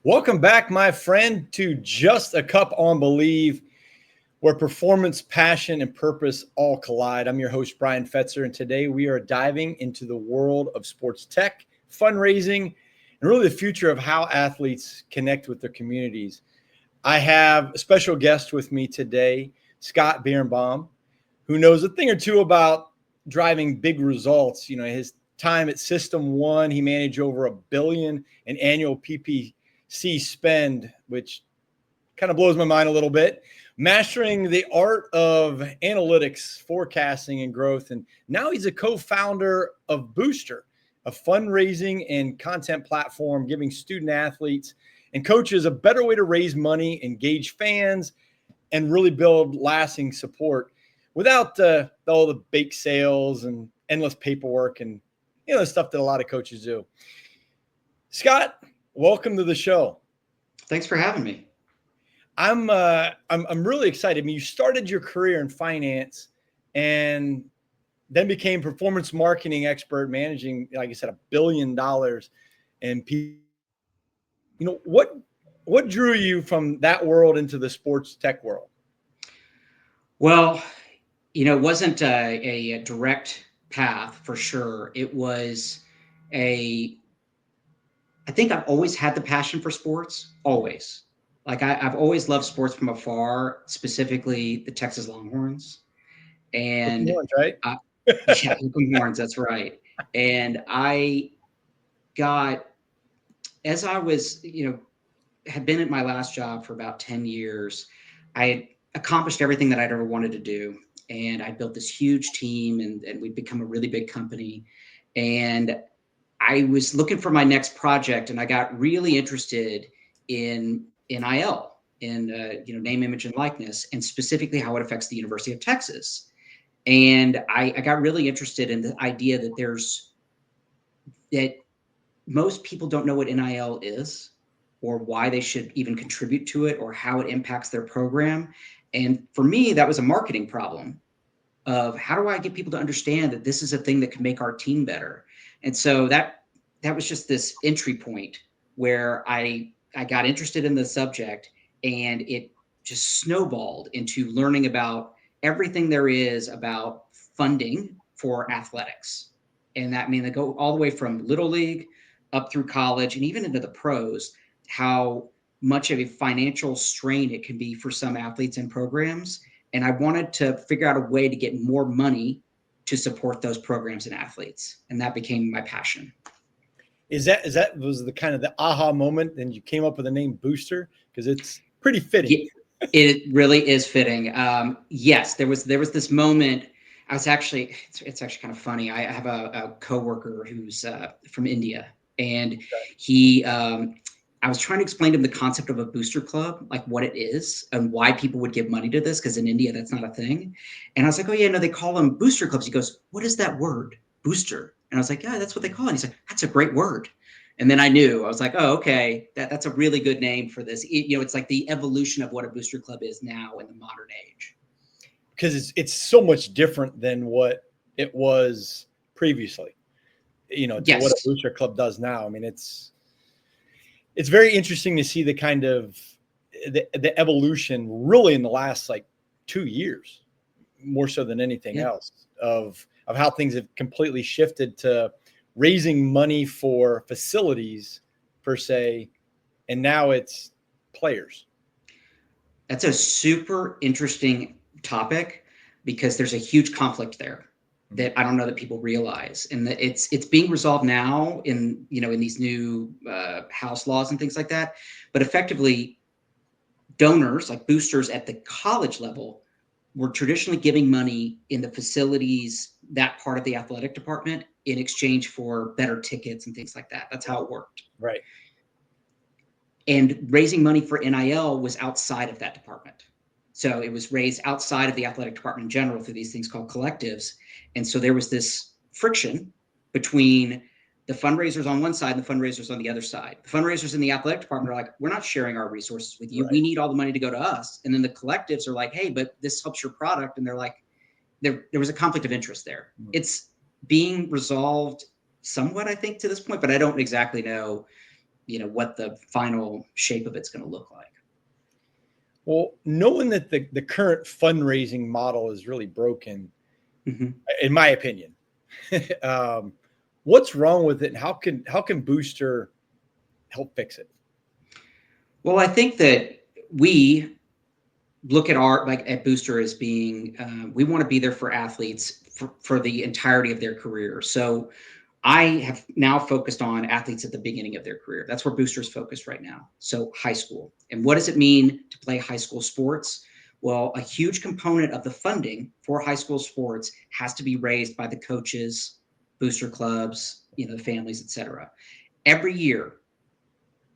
Welcome back, my friend, to Just a Cup on Believe, where performance, passion, and purpose all collide. I'm your host, Bryan Fetzer, and today we are diving into the world of sports tech, fundraising, and really the future of how athletes connect with their communities. I have a special guest with me today, Scott Birnbaum, who knows a thing or two about driving big results. You know, his time at System One, he managed over $1 billion in annual PPC spend, which kind of blows my mind a little bit. Mastering the art of analytics, forecasting, and growth. And now he's a co-founder of Booster, a fundraising and content platform giving student athletes and coaches a better way to raise money, engage fans, and really build lasting support without all the bake sales and endless paperwork and the stuff that a lot of coaches do. Scott, welcome to the show. Thanks for having me. I'm really excited. I mean, you started your career in finance and then became performance marketing expert, managing, like I said, $1 billion. And what drew you from that world into the sports tech world? Well, it wasn't a direct path for sure. It was I think I've always had the passion for sports, always. Like I've always loved sports from afar, specifically the Texas Longhorns. And Ones, right? yeah, Longhorns, that's right. And I got, as I was, had been at my last job for about 10 years, I had accomplished everything that I'd ever wanted to do. And I built this huge team and we'd become a really big company. And I was looking for my next project and I got really interested in NIL, in name, image, and likeness, and specifically how it affects the University of Texas. And I got really interested in the idea that most people don't know what NIL is or why they should even contribute to it or how it impacts their program. And for me, that was a marketing problem of how do I get people to understand that this is a thing that can make our team better. And so that was just this entry point where I got interested in the subject, and it just snowballed into learning about everything there is about funding for athletics. And that means they go all the way from little league up through college and even into the pros, how much of a financial strain it can be for some athletes and programs. And I wanted to figure out a way to get more money to support those programs and athletes. And that became my passion. Is that was the kind of the aha moment and you came up with the name Booster? Because it's pretty fitting. It really is fitting. Yes, there was this moment. I was actually, it's actually kind of funny. I have a coworker who's from India, and I was trying to explain to him the concept of a booster club, like what it is and why people would give money to this, because in India, that's not a thing. And I was like, oh yeah, no, they call them booster clubs. He goes, what is that word, booster? And I was like, yeah, that's what they call it. And he's like, that's a great word. And then I knew, I was like, oh, okay, that's a really good name for this. It's like the evolution of what a booster club is now in the modern age. Because it's so much different than what it was previously, to Yes. what a booster club does now. I mean, it's very interesting to see the kind of the evolution really in the last like 2 years, more so than anything else, of how things have completely shifted to raising money for facilities per se. And now it's players. That's a super interesting topic because there's a huge conflict there that I don't know that people realize, and that it's being resolved now in these new House laws and things like that. But effectively, donors like boosters at the college level were traditionally giving money in the facilities, that part of the athletic department, in exchange for better tickets and things like that. That's how it worked. Right. And raising money for NIL was outside of that department. So it was raised outside of the athletic department in general through these things called collectives. And so there was this friction between the fundraisers on one side and the fundraisers on the other side. The fundraisers in the athletic department are like, we're not sharing our resources with you. Right. We need all the money to go to us. And then the collectives are like, hey, but this helps your product. And they're like, there was a conflict of interest there. Mm-hmm. It's being resolved somewhat, I think, to this point, but I don't exactly know what the final shape of it's going to look like. Well, knowing that the current fundraising model is really broken, Mm-hmm. in my opinion, what's wrong with it, and how can Booster help fix it? Well, I think that we look at at Booster as being, we want to be there for athletes for the entirety of their career. So I have now focused on athletes at the beginning of their career. That's where Booster's focused right now. So high school. And what does it mean to play high school sports? Well, a huge component of the funding for high school sports has to be raised by the coaches, booster clubs, the families, et cetera. Every year,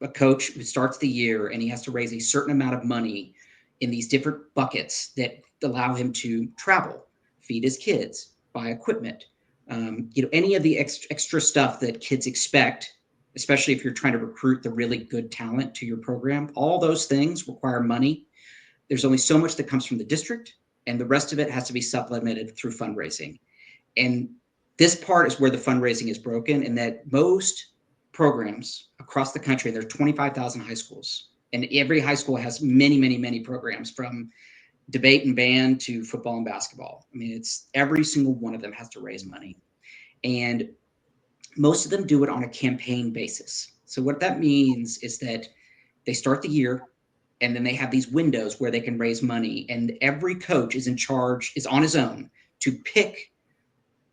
a coach who starts the year and he has to raise a certain amount of money in these different buckets that allow him to travel, feed his kids, buy equipment, any of the extra stuff that kids expect, especially if you're trying to recruit the really good talent to your program. All those things require money. There's only so much that comes from the district, and the rest of it has to be supplemented through fundraising. And this part is where the fundraising is broken, and that most programs across the country, there's 25,000 high schools, and every high school has many, many, many programs, from debate and band to football and basketball. I mean, it's every single one of them has to raise money. And most of them do it on a campaign basis. So what that means is that they start the year, and then they have these windows where they can raise money, and every coach is on his own to pick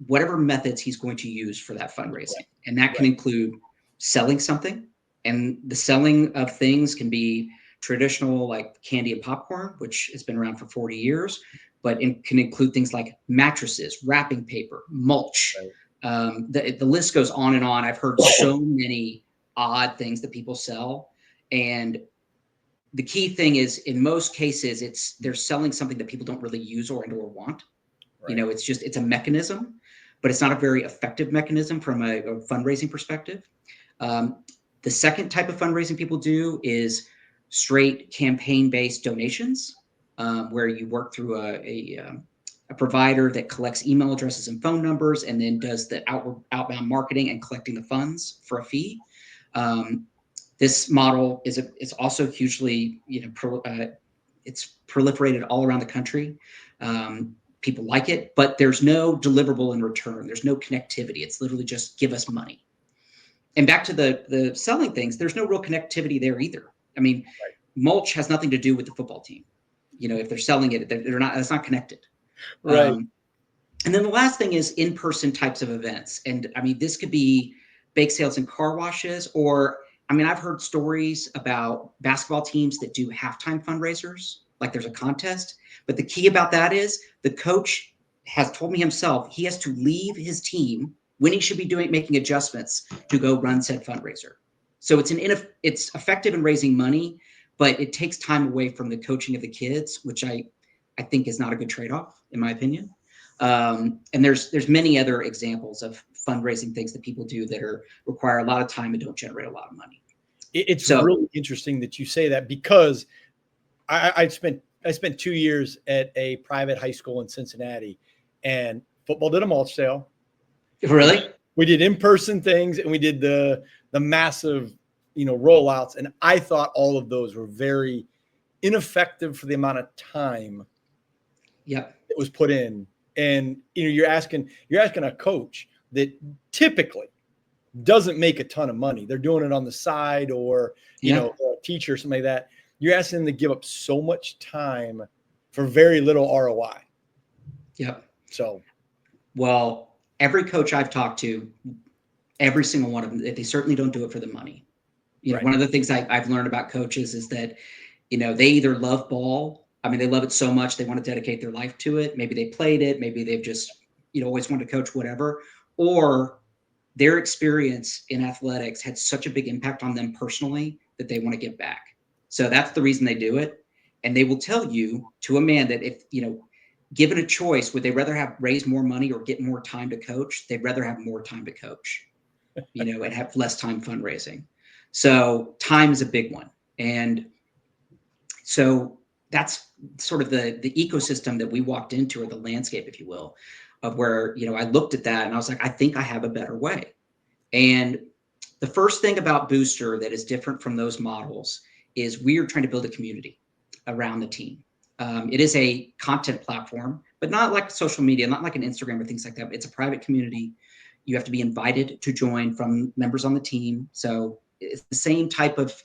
whatever methods he's going to use for that fundraising. And that can include selling something. And the selling of things can be traditional, like candy and popcorn, which has been around for 40 years, but it can include things like mattresses, wrapping paper, mulch. The list goes on and on. I've heard so many odd things that people sell. And the key thing is, in most cases, they're selling something that people don't really use or want. Right. It's a mechanism, but it's not a very effective mechanism from a fundraising perspective. The second type of fundraising people do is straight campaign-based donations, where you work through a provider that collects email addresses and phone numbers, and then does the outbound marketing and collecting the funds for a fee. This model is also hugely, it's proliferated all around the country. People like it, but there's no deliverable in return. There's no connectivity. It's literally just give us money. And back to the selling things, there's no real connectivity there either. I mean, mulch has nothing to do with the football team. If they're selling it, it's not connected. Right. And then the last thing is in-person types of events. And I mean, this could be bake sales and car washes, or I've heard stories about basketball teams that do halftime fundraisers, like there's a contest. But the key about that is the coach has told me himself he has to leave his team when he should be making adjustments to go run said fundraiser. So it's effective in raising money, but it takes time away from the coaching of the kids, which I think is not a good trade-off, in my opinion. And there's many other examples of fundraising things that people do that require a lot of time and don't generate a lot of money. It's really interesting that you say that, because I spent 2 years at a private high school in Cincinnati, and football did a mulch sale. Really? We did in-person things, and we did the massive, rollouts. And I thought all of those were very ineffective for the amount of time that was put in. And, you're asking a coach that typically doesn't make a ton of money. They're doing it on the side, or, a teacher or something like that. You're asking them to give up so much time for very little ROI. Yep. So, well, every coach I've talked to, every single one of them, they certainly don't do it for the money. One of the things I've learned about coaches is that, they either love ball. They love it so much they want to dedicate their life to it. Maybe they played it. Maybe they've just, always wanted to coach, whatever. Or their experience in athletics had such a big impact on them personally that they want to give back. So that's the reason they do it. And they will tell you to a man that if, given a choice, would they rather raise more money or get more time to coach? They'd rather have more time to coach, and have less time fundraising. So time is a big one. And so that's sort of the ecosystem that we walked into, or the landscape, if you will, of where, I looked at that and I was like, I think I have a better way. And the The first thing about Booster that is different from those models is we are trying to build a community around the team. It is a content platform, but not like social media, not like an Instagram or things like that. It's a private community. You have to be invited to join from members on the team. So it's the same type of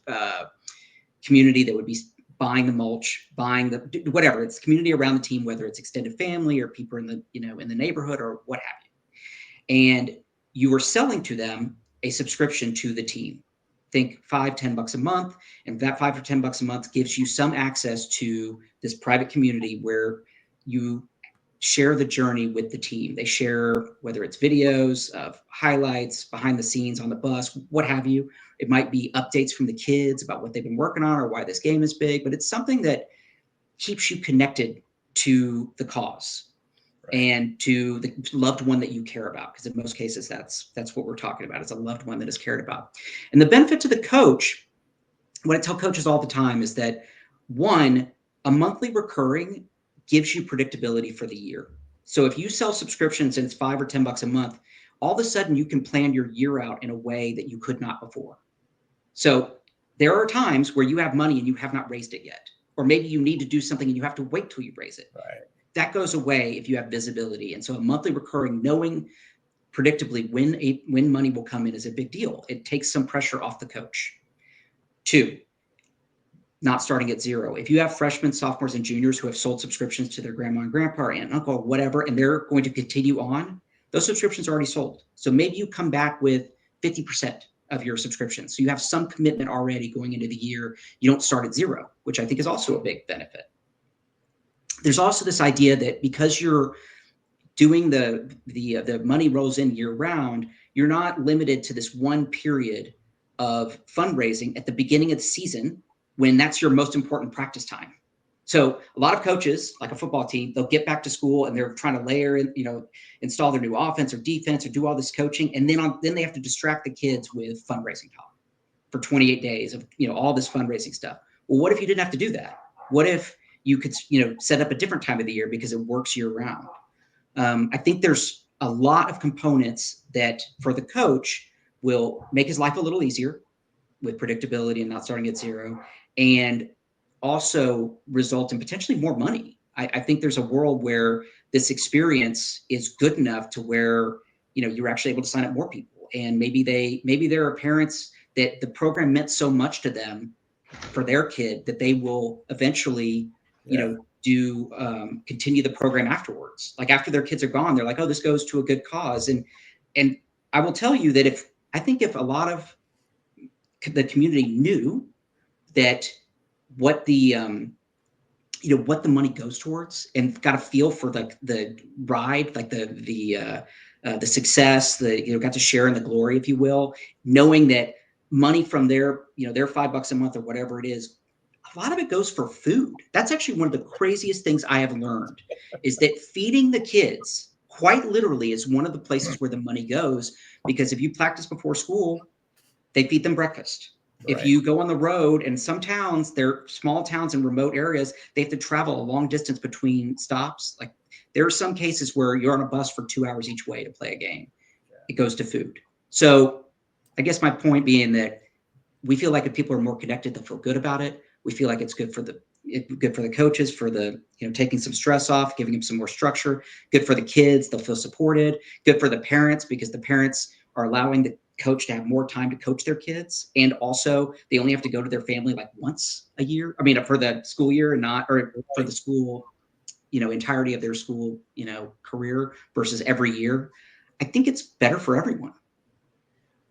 community that would be buying the mulch, buying the whatever. It's community around the team, whether it's extended family or people in the in the neighborhood or what have you. And you are selling to them a subscription to the team. Think $5-10 a month, and that $5 or $10 a month gives you some access to this private community where you share the journey with the team. They share whether it's videos of highlights, behind the scenes on the bus, what have you. It might be updates from the kids about what they've been working on or why this game is big, but it's something that keeps you connected to the cause. Right. And to the loved one that you care about, because in most cases that's what we're talking about. It's a loved one that is cared about. And the benefit to the coach, what I tell coaches all the time is that, one, a monthly recurring gives you predictability for the year. So if you sell subscriptions and it's $5 or $10 a month, all of a sudden you can plan your year out in a way that you could not before. So there are times where you have money and you have not raised it yet, or maybe you need to do something and you have to wait till you raise it. Right. That goes away if you have visibility. And so a monthly recurring, knowing predictably when money will come in is a big deal. It takes some pressure off the coach. 2, not starting at zero. If you have freshmen, sophomores, and juniors who have sold subscriptions to their grandma and grandpa, or aunt and uncle, or whatever, and they're going to continue on, those subscriptions are already sold. So maybe you come back with 50% of your subscriptions. So you have some commitment already going into the year. You don't start at zero, which I think is also a big benefit. There's also this idea that because you're doing the money rolls in year round, you're not limited to this one period of fundraising at the beginning of the season when that's your most important practice time. So a lot of coaches, like a football team, they'll get back to school and they're trying to layer in, install their new offense or defense or do all this coaching, and then they have to distract the kids with fundraising talk for 28 days of all this fundraising stuff. Well, what if you didn't have to do that? What if you could set up a different time of the year because it works year round? I think there's a lot of components that for the coach will make his life a little easier with predictability and not starting at zero, and also result in potentially more money. I think there's a world where this experience is good enough to where you're actually able to sign up more people, and maybe there are parents that the program meant so much to them for their kid that they will eventually continue the program afterwards. Like after their kids are gone, they're like, oh, this goes to a good cause. And I will tell you that if a lot of the community knew that what the money goes towards and got a feel for the ride, like the success, got to share in the glory, if you will, knowing that money from their $5 a month or whatever it is, a lot of it goes for food. That's actually one of the craziest things I have learned, is that feeding the kids quite literally is one of the places where the money goes, because if you practice before school, they feed them breakfast. Right. If you go on the road, and some towns, they're small towns in remote areas, they have to travel a long distance between stops. Like there are some cases where you're on a bus for 2 hours each way to play a game. Yeah. It goes to food. So I guess my point being that we feel like if people are more connected, they'll feel good about it. We feel like it's good for the coaches, for the taking some stress off, giving them some more structure. Good for the kids, they'll feel supported. Good for the parents, because the parents are allowing the coach to have more time to coach their kids, and also they only have to go to their family like once a year. I mean, for the school year, or for the school, entirety of their school, career, versus every year. I think it's better for everyone.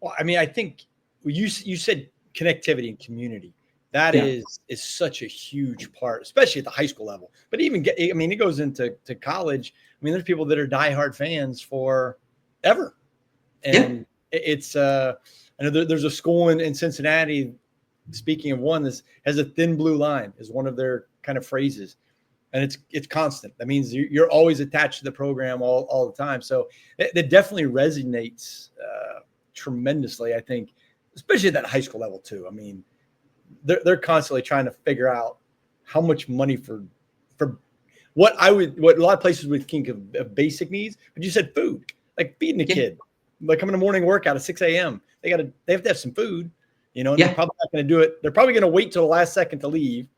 Well, I mean, I think you said connectivity and community. That is such a huge part, especially at the high school level. But even it goes into college. I mean, there's people that are diehard fans forever, and it's I know there's a school in Cincinnati. Speaking of one, this has a thin blue line is one of their kind of phrases, and it's constant. That means you're always attached to the program all the time. So it definitely resonates tremendously, I think, especially at that high school level too. I mean, they're constantly trying to figure out how much money for what a lot of places would think of basic needs, but you said food, like feeding a kid. like coming to morning workout at 6 a.m. They have to have some food, and they're Yeah. probably not going to do it. They're probably going to wait till the last second to leave.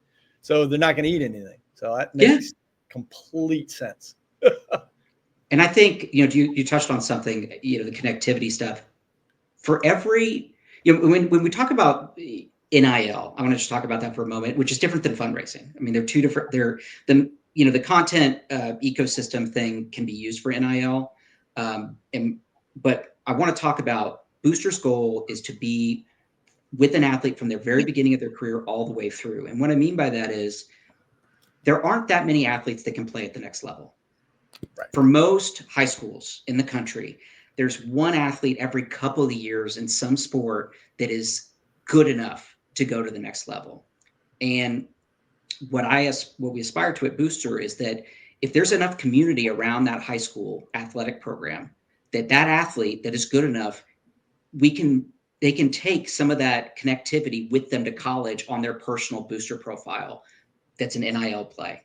So they're not going to eat anything. So that makes complete sense. And I think, you touched on something, the connectivity stuff. For every, when we talk about NIL, I want to just talk about that for a moment, which is different than fundraising. I mean, they're two different, the content ecosystem thing can be used for NIL. But I want to talk about Booster's goal is to be with an athlete from their very beginning of their career all the way through. And what I mean by that is there aren't that many athletes that can play at the next level. Right. For most high schools in the country, there's one athlete every couple of years in some sport that is good enough to go to the next level. And what we aspire to at Booster is that if there's enough community around that high school athletic program, that athlete that is good enough, they can take some of that connectivity with them to college on their personal Booster profile. That's an NIL play.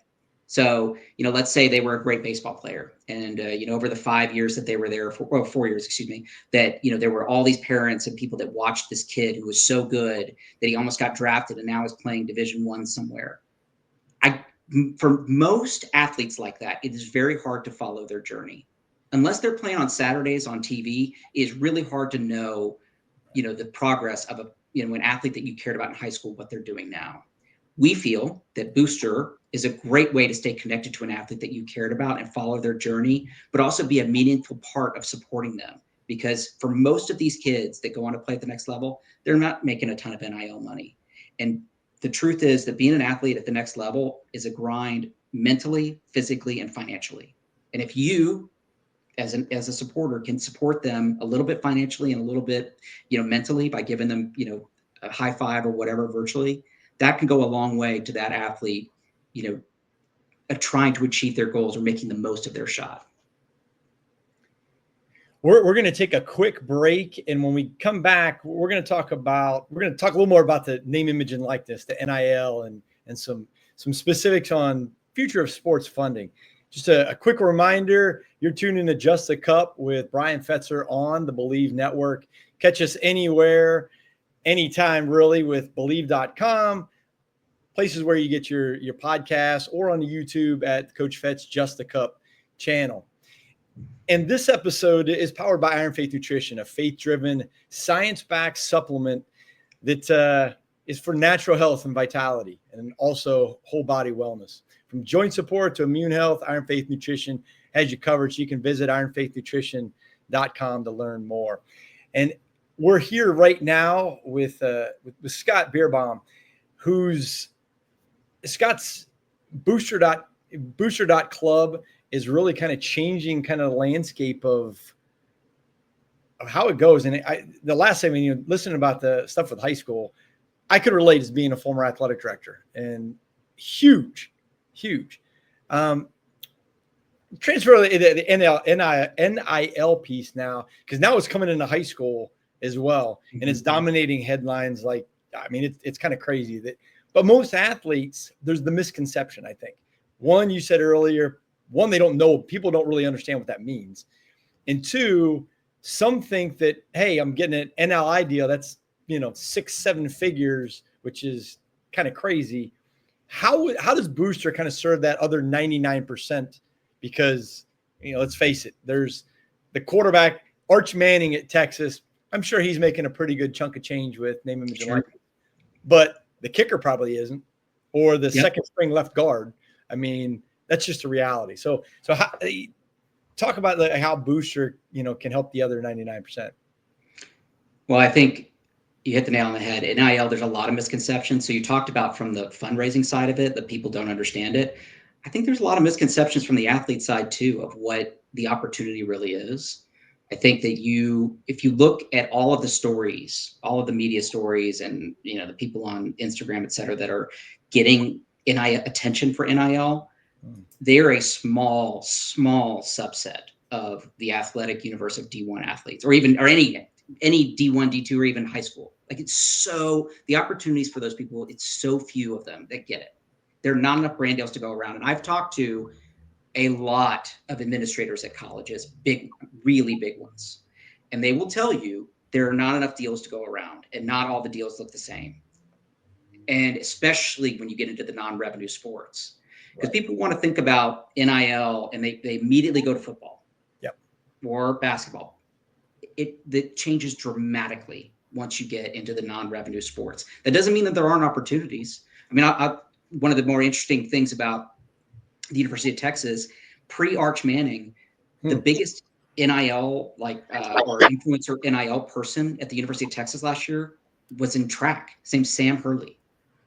So, let's say they were a great baseball player and, over the 5 years that they were there 4 years, excuse me, that, there were all these parents and people that watched this kid who was so good that he almost got drafted and now is playing Division I somewhere. For most athletes like that, it is very hard to follow their journey. Unless they're playing on Saturdays on TV, it is really hard to know, the progress of an athlete that you cared about in high school, what they're doing now. We feel that Booster is a great way to stay connected to an athlete that you cared about and follow their journey, but also be a meaningful part of supporting them. Because for most of these kids that go on to play at the next level, they're not making a ton of NIL money. And the truth is that being an athlete at the next level is a grind mentally, physically, and financially. And if you, as a supporter, can support them a little bit financially and a little bit, mentally by giving them, a high five or whatever virtually, that can go a long way to that athlete, trying to achieve their goals or making the most of their shot. We're going to take a quick break, and when we come back, we're going to talk a little more about the name, image, and likeness, the NIL, and some specifics on future of sports funding. Just a quick reminder, you're tuning to Just a Cup with Bryan Fetzer on the Believe Network. Catch us anywhere, anytime, really, with Believe.com, places where you get your podcasts, or on YouTube at Coach Fetz Just a Cup channel. And this episode is powered by Iron Faith Nutrition, a faith-driven, science-backed supplement that is for natural health and vitality, and also whole body wellness. From joint support to immune health, Iron Faith Nutrition has you covered. So you can visit ironfaithnutrition.com to learn more. And we're here right now with Scott Birnbaum, who's Scott's Booster.club is really kind of changing kind of the landscape of how it goes. And the last time, listening about the stuff with high school, I could relate as being a former athletic director, and huge. Transfer the NIL piece now, because now it's coming into high school as well, and it's dominating headlines. It's kind of crazy but most athletes, there's the misconception, I think. One, you said earlier, they don't know, people don't really understand what that means. And two, some think that, hey, I'm getting an NIL deal that's, 6-7 figures, which is kind of crazy. How does Booster kind of serve that other 99%? Because, let's face it, there's the quarterback, Arch Manning at Texas. I'm sure he's making a pretty good chunk of change with name, image, and likeness. But the kicker probably isn't, or the second string left guard. That's just a reality. So talk about how Booster, can help the other 99%. Well, I think you hit the nail on the head. NIL, there's a lot of misconceptions. So you talked about from the fundraising side of it, that people don't understand it. I think there's a lot of misconceptions from the athlete side too, of what the opportunity really is. I think that if you look at all of the stories, all of the media stories, and the people on Instagram, et cetera, that are getting NIL attention for NIL, they're a small subset of the athletic universe of D1 athletes, or any D1, D2, or even high school. The opportunities for those people, it's so few of them that get it. There are not enough brand deals to go around. And I've talked to a lot of administrators at colleges, really big ones. and they will tell you there are not enough deals to go around, and not all the deals look the same. And especially when you get into the non-revenue sports, because people want to think about NIL and they immediately go to football, Yep, or basketball. That changes dramatically once you get into the non-revenue sports. That doesn't mean that there aren't opportunities. I mean, one of the more interesting things about the University of Texas, pre-Arch Manning, the biggest NIL or influencer NIL person at the University of Texas last year was in track. His name's Sam Hurley.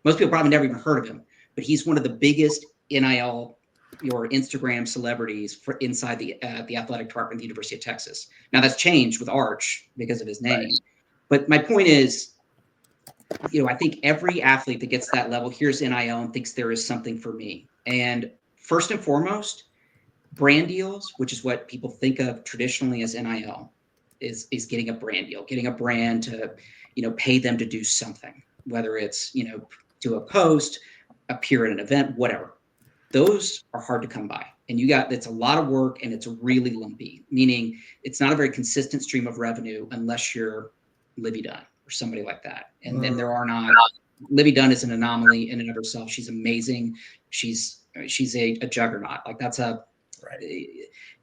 Most people probably never even heard of him, but he's one of the biggest NIL or Instagram celebrities for inside the athletic department of the University of Texas. Now that's changed with Arch because of his name. Right. But my point is, I think every athlete that gets to that level hears NIL and thinks there is something for me. And first and foremost, brand deals, which is what people think of traditionally as NIL, is getting a brand deal, getting a brand to, pay them to do something, whether it's, do a post, appear at an event, whatever. Those are hard to come by. And it's a lot of work, and it's really lumpy, meaning it's not a very consistent stream of revenue unless you're Livy Dunn or somebody like that. And then there are not. Livy Dunn is an anomaly in and of herself. She's amazing. She's a juggernaut. Like that's the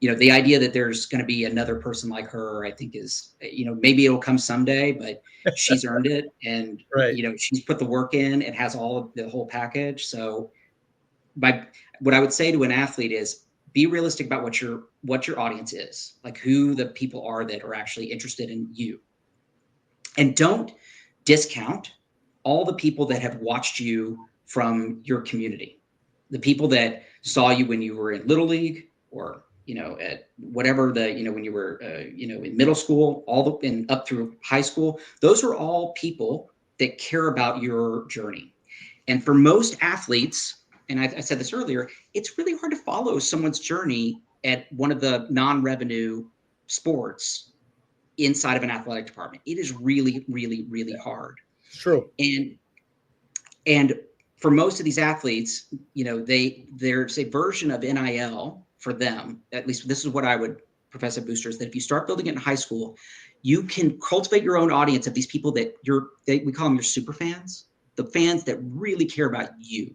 idea that there's going to be another person like her, I think is, maybe it'll come someday, but she's earned it. And, she's put the work in and has all of the whole package. So what I would say to an athlete is be realistic about what your audience is, like who the people are that are actually interested in you. And don't discount all the people that have watched you from your community, the people that saw you when you were in Little League or, at whatever when you were, in middle school, and up through high school. Those are all people that care about your journey. And for most athletes, and I said this earlier, it's really hard to follow someone's journey at one of the non-revenue sports inside of an athletic department. It is really, really, really hard. True. And for most of these athletes, there's a version of NIL for them. At least this is what I would profess at Boosters, that if you start building it in high school, you can cultivate your own audience of these people that we call them your super fans, the fans that really care about you.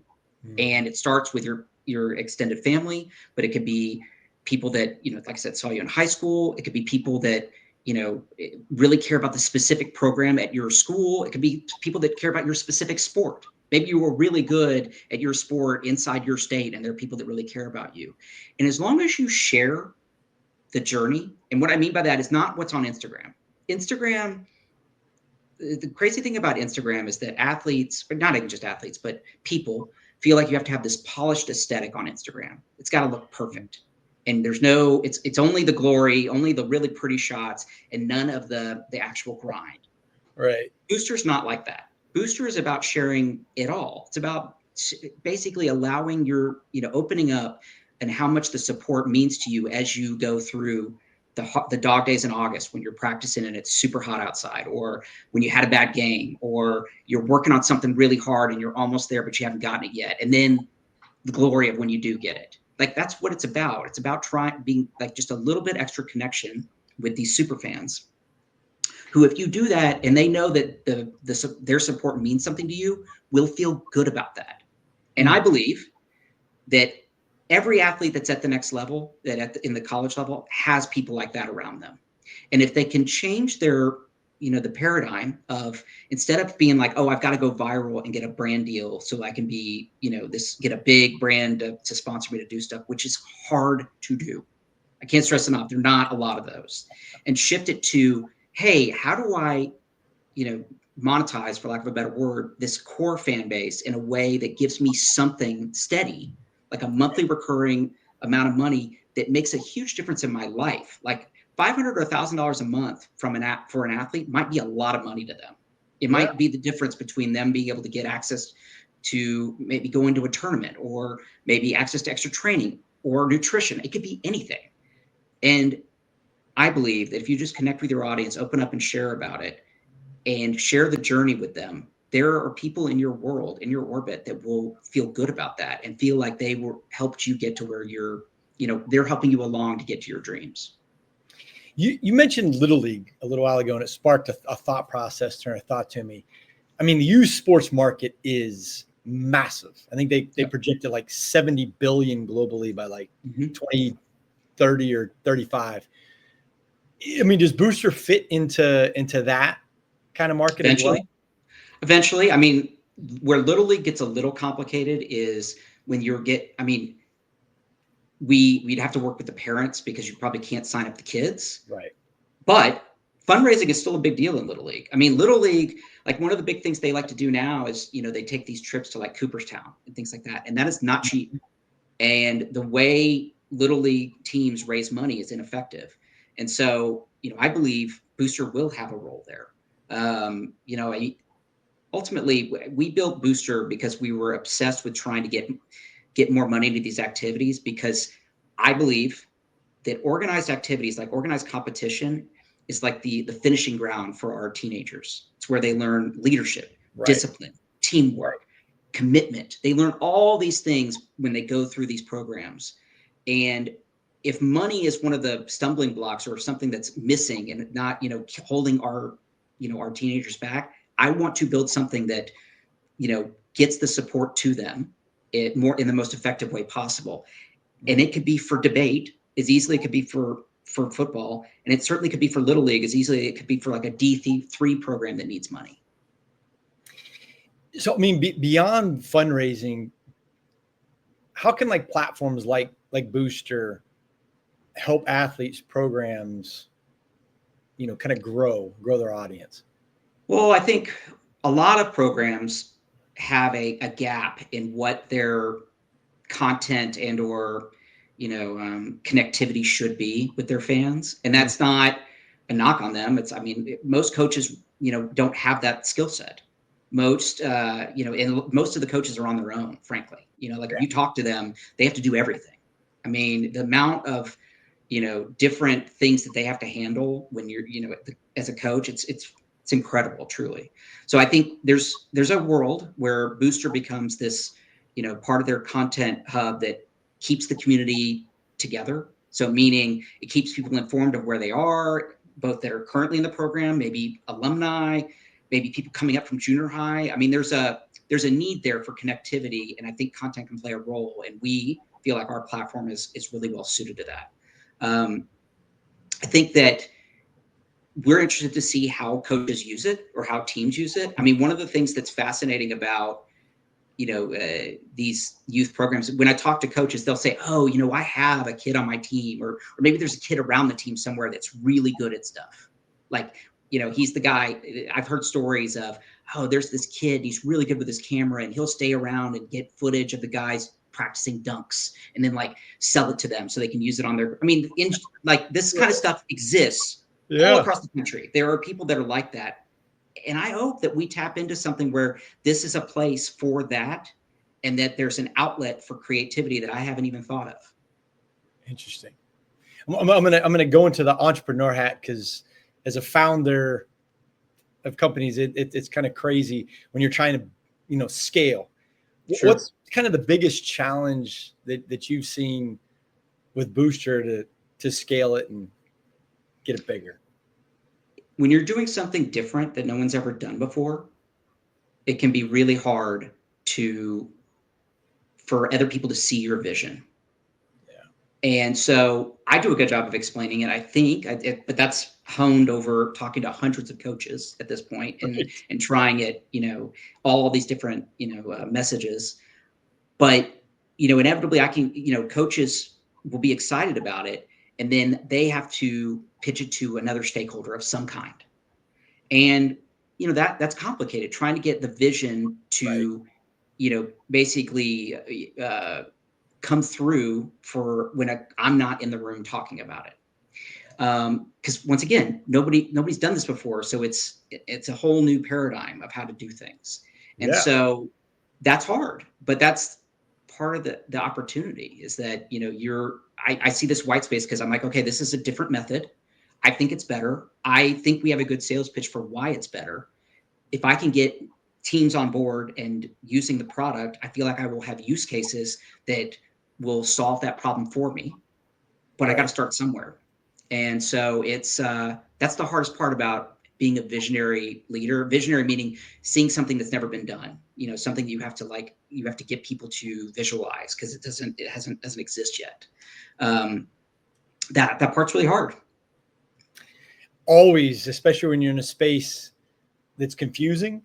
And it starts with your extended family, but it could be people that, like I said, saw you in high school. It could be people that, really care about the specific program at your school. It could be people that care about your specific sport. Maybe you were really good at your sport inside your state, and there are people that really care about you. And as long as you share the journey, and what I mean by that is not what's on Instagram. Instagram, the crazy thing about Instagram is that athletes, but not even just athletes, but people feel like you have to have this polished aesthetic on Instagram. It's got to look perfect. And it's only the glory, only the really pretty shots, and none of the actual grind. Right. Booster's not like that. Booster is about sharing it all. It's about basically allowing opening up and how much the support means to you as you go through the dog days in August when you're practicing and it's super hot outside, or when you had a bad game, or you're working on something really hard and you're almost there, but you haven't gotten it yet. And then the glory of when you do get it. Like that's what it's about. It's about being like just a little bit extra connection with these super fans who, if you do that and they know that their support means something to you, will feel good about that. And I believe that every athlete that's at the next level, in the college level, has people like that around them. And if they can change their, the paradigm of, instead of being like, oh, I've got to go viral and get a brand deal so I can be, get a big brand to sponsor me to do stuff, which is hard to do. I can't stress enough. There are not a lot of those. And shift it to, hey, how do I, monetize, for lack of a better word, this core fan base in a way that gives me something steady, like a monthly recurring amount of money that makes a huge difference in my life. Like $500 or $1,000 a month for an athlete might be a lot of money to them. It might be the difference between them being able to get access to maybe go into a tournament, or maybe access to extra training or nutrition. It could be anything. And I believe that if you just connect with your audience, open up and share about it, and share the journey with them, there are people in your world, in your orbit, that will feel good about that and feel like they helped you get to where they're helping you along to get to your dreams. You mentioned Little League a little while ago, and it sparked a thought process or a thought to me. I mean, the youth sports market is massive. I think they Yep. projected like 70 billion globally by like Mhm. 2030 or 35. I mean, does Booster fit into that kind of market as well? Eventually, I mean, where Little League gets a little complicated is when I mean, we'd have to work with the parents because you probably can't sign up the kids. Right. But fundraising is still a big deal in Little League. I mean, Little League, like one of the big things they like to do now is, they take these trips to like Cooperstown and things like that. And that is not cheap. And the way Little League teams raise money is ineffective. And so, I believe Booster will have a role there. Ultimately, we built Booster because we were obsessed with trying to get more money into these activities, because I believe that organized activities, like organized competition, is like the finishing ground for our teenagers. It's where they learn leadership, Right. discipline, teamwork, commitment. They learn all these things when they go through these programs. And if money is one of the stumbling blocks or something that's missing and not, holding our teenagers back, I want to build something that, gets the support to them more in the most effective way possible. And it could be for debate as easily it could be for football, and it certainly could be for Little League as easily it could be for like a D3 program that needs money. So, I mean, beyond fundraising, how can like platforms like Booster help athletes programs, kind of grow their audience? Well, I think a lot of programs have a gap in what their content and or connectivity should be with their fans, and that's not a knock on them. It's, I mean, most coaches don't have that skill set. Most and most of the coaches are on their own, frankly. Like if you talk to them, they have to do everything. I mean, the amount of different things that they have to handle when you're as a coach, it's incredible, truly. So I think there's a world where Booster becomes this part of their content hub that keeps the community together. So meaning it keeps people informed of where they are, both that are currently in the program, maybe alumni, maybe people coming up from junior high. I mean, there's a need there for connectivity, and I think content can play a role. And we feel like our platform is really well suited to that. I think that we're interested to see how coaches use it or how teams use it. I mean, one of the things that's fascinating about these youth programs, when I talk to coaches, they'll say, "Oh, I have a kid on my team, or maybe there's a kid around the team somewhere that's really good at stuff. Like, he's the guy." I've heard stories of, "Oh, there's this kid, he's really good with his camera, and he'll stay around and get footage of the guys practicing dunks, and then like sell it to them so they can use it on their." I mean, like this kind of stuff exists all Yeah. across the country. There are people that are like that. And I hope that we tap into something where this is a place for that, and that there's an outlet for creativity that I haven't even thought of. Interesting. I'm gonna go into the entrepreneur hat, because as a founder of companies, it's kind of crazy when you're trying to scale. Sure. What's kind of the biggest challenge that you've seen with Booster to scale it and get it bigger? When you're doing something different that no one's ever done before, it can be really hard for other people to see your vision. And so I do a good job of explaining it, I think, but that's honed over talking to hundreds of coaches at this point, and Right. trying it, all these different, messages. But, inevitably coaches will be excited about it, and then they have to pitch it to another stakeholder of some kind. And, that's complicated, trying to get the vision Right. to, basically come through for when I'm not in the room talking about it. Because once again, nobody's done this before, so it's a whole new paradigm of how to do things, and Yeah. so that's hard. But that's part of the opportunity, is that I see this white space because I'm like, okay, this is a different method. I think it's better. I think we have a good sales pitch for why it's better. If I can get teams on board and using the product, I feel like I will have use cases that will solve that problem for me. But I got to Right. start somewhere. And so it's that's the hardest part about being a visionary leader. Visionary meaning seeing something that's never been done. Something you have to get people to visualize because it doesn't exist yet. That part's really hard. Always, especially when you're in a space that's confusing,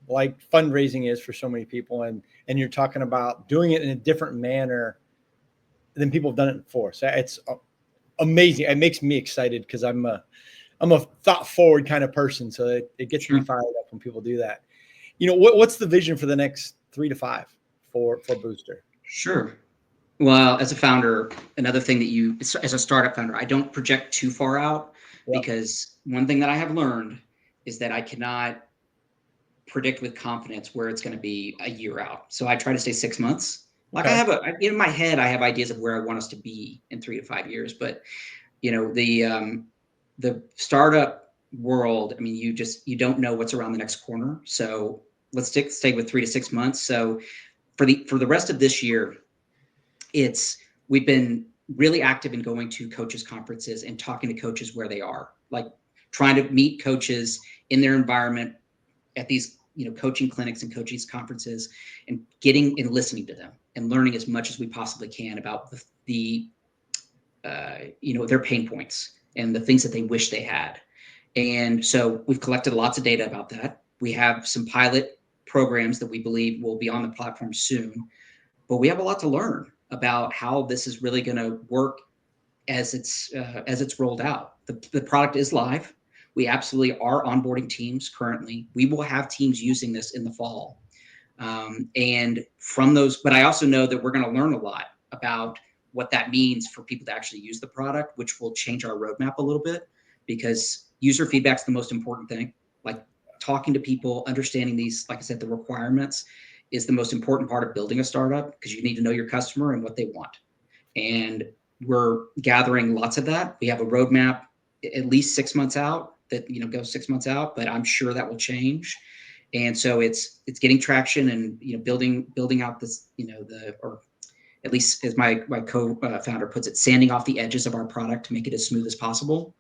like fundraising is for so many people, and you're talking about doing it in a different manner than people have done it before. So it's amazing. It makes me excited because I'm a thought forward kind of person. So it gets me fired up when people do that. What's the vision for the next 3 to 5 for Booster? Sure. Well, as a founder, another thing that as a startup founder, I don't project too far out because one thing that I have learned is that I cannot predict with confidence where it's going to be a year out. So I try to stay 6 months. Like in my head, I have ideas of where I want us to be in 3 to 5 years, but the startup world, I mean, you don't know what's around the next corner. So let's stay with 3 to 6 months. So for the rest of this year, we've been really active in going to coaches conferences and talking to coaches where they are, like trying to meet coaches in their environment at these coaching clinics and coaches conferences, and getting and listening to them and learning as much as we possibly can about their pain points and the things that they wish they had. And so we've collected lots of data about that. We have some pilot programs that we believe will be on the platform soon, but we have a lot to learn about how this is really going to work as it's rolled out. The product is live. We absolutely are onboarding teams currently. We will have teams using this in the fall. And from those, but I also know that we're going to learn a lot about what that means for people to actually use the product, which will change our roadmap a little bit, because user feedback is the most important thing. Like talking to people, understanding these, like I said, the requirements is the most important part of building a startup, because you need to know your customer and what they want. And we're gathering lots of that. We have a roadmap at least 6 months out that goes 6 months out, but I'm sure that will change. And so it's getting traction and building out this, or at least as my co-founder puts it, sanding off the edges of our product to make it as smooth as possible.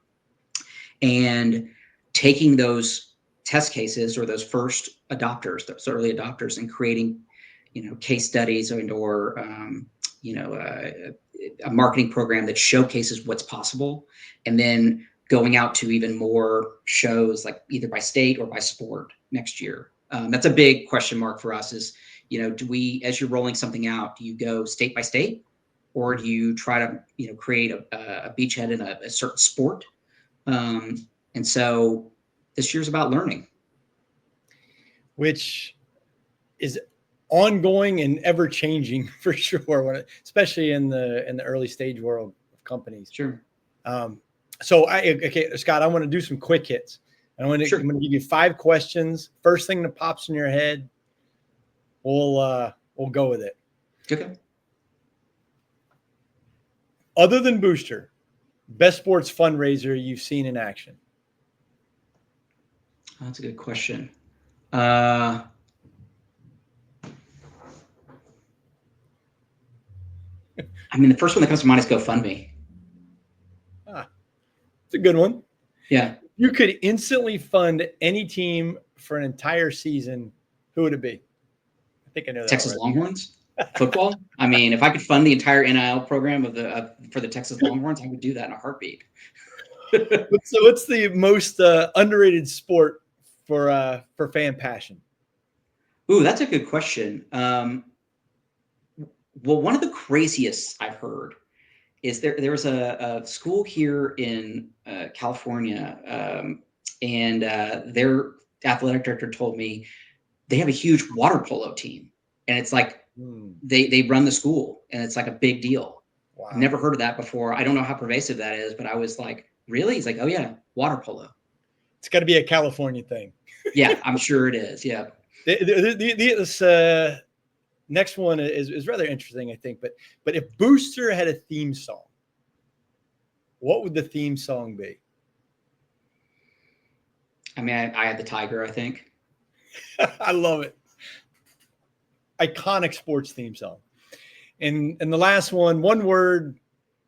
And taking those test cases or those first adopters, those early adopters, and creating, case studies or a marketing program that showcases what's possible, and then going out to even more shows, like either by state or by sport next year. That's a big question mark for us is, do we, as you're rolling something out, do you go state by state, or do you try to, create a beachhead in a certain sport? And so this year's about learning. Which is ongoing and ever changing for sure, especially in the early stage world of companies. Sure. Okay, Scott, I want to do some quick hits. I'm going to give you 5 questions. First thing that pops in your head, we'll go with it. Okay. Other than Booster, best sports fundraiser you've seen in action? That's a good question. I mean, the first one that comes to mind is GoFundMe. It's a good one. Yeah. You could instantly fund any team for an entire season. Who would it be? I think I know that. Texas Longhorns football. I mean, if I could fund the entire NIL program for the Texas Longhorns, I would do that in a heartbeat. So, what's the most underrated sport for fan passion? Ooh, that's a good question. Well, one of the craziest I've heard is there was a school here in California, and their athletic director told me they have a huge water polo team, and it's like they run the school, and it's like a big deal. Wow. I've never heard of that before. I don't know how pervasive that is, but I was like, really? He's like, oh yeah, water polo. It's got to be a California thing. Yeah, I'm sure it is. Yeah. This next one is rather interesting, I think. But if Booster had a theme song, what would the theme song be? I mean, I had the Tiger, I think. I love it. Iconic sports theme song. And the last one word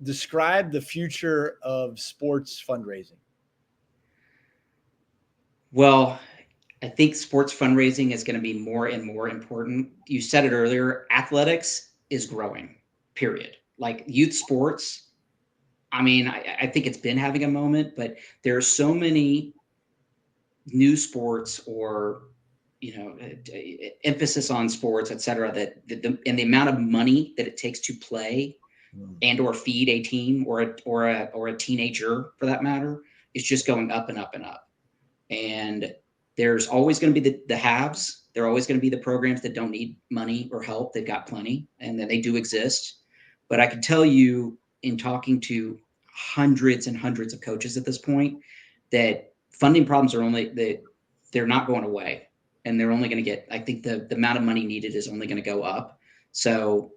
describe the future of sports fundraising? Well, I think sports fundraising is going to be more and more important. You said it earlier, athletics is growing, period. Like youth sports, I mean, I think it's been having a moment, but there are so many new sports or emphasis on sports, et cetera, that and the amount of money that it takes to play and or feed a team or a teenager for that matter is just going up and up and up. And there's always going to be the haves. There are always going to be the programs that don't need money or help. They've got plenty, and that they do exist. But I can tell you, in talking to hundreds and hundreds of coaches at this point, that funding problems they're not going away, and they're only going to get. I think the amount of money needed is only going to go up. So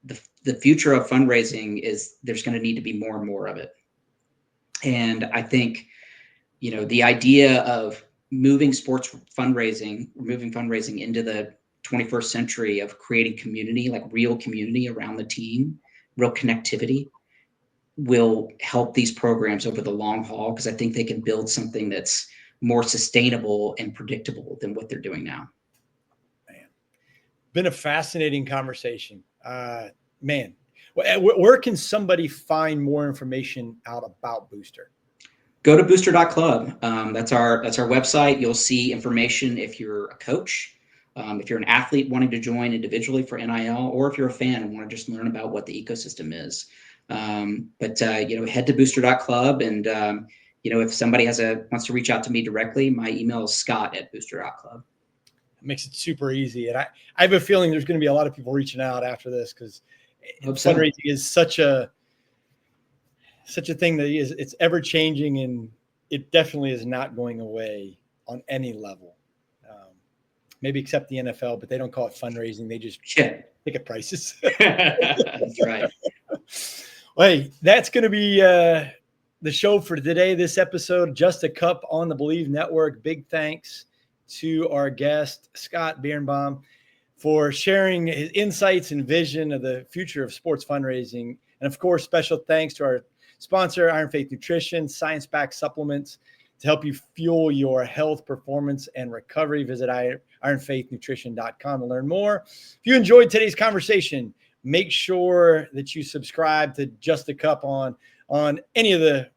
the future of fundraising is there's going to need to be more and more of it. And I think the idea of moving fundraising into the 21st century of creating community, like real community around the team, real connectivity, will help these programs over the long haul, because I think they can build something that's more sustainable and predictable than what they're doing now. Man, been a fascinating conversation. Man, where can somebody find more information out about Booster? Go to booster.club. That's our website. You'll see information if you're a coach, if you're an athlete wanting to join individually for NIL, or if you're a fan and want to just learn about what the ecosystem is. But head to booster.club, and if somebody wants to reach out to me directly, my email is scott@booster.club. It makes it super easy, and I have a feeling there's going to be a lot of people reaching out after this, because fundraising is such a thing that it's ever changing, and it definitely is not going away on any level. Maybe except the NFL, but they don't call it fundraising. They just ticket prices. That's right. Well, hey, that's going to be the show for today. This episode, Just a Cup on the Believe Network. Big thanks to our guest, Scott Birnbaum, for sharing his insights and vision of the future of sports fundraising. And of course, special thanks to our sponsor, Iron Faith Nutrition, science-backed supplements to help you fuel your health, performance, and recovery. Visit ironfaithnutrition.com to learn more. If you enjoyed today's conversation, make sure that you subscribe to Just a Cup on any of the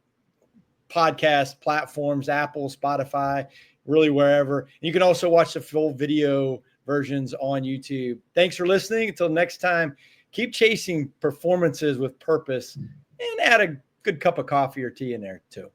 podcast platforms, Apple, Spotify, really wherever. You can also watch the full video versions on YouTube. Thanks for listening. Until next time, keep chasing performances with purpose, and add a good cup of coffee or tea in there too.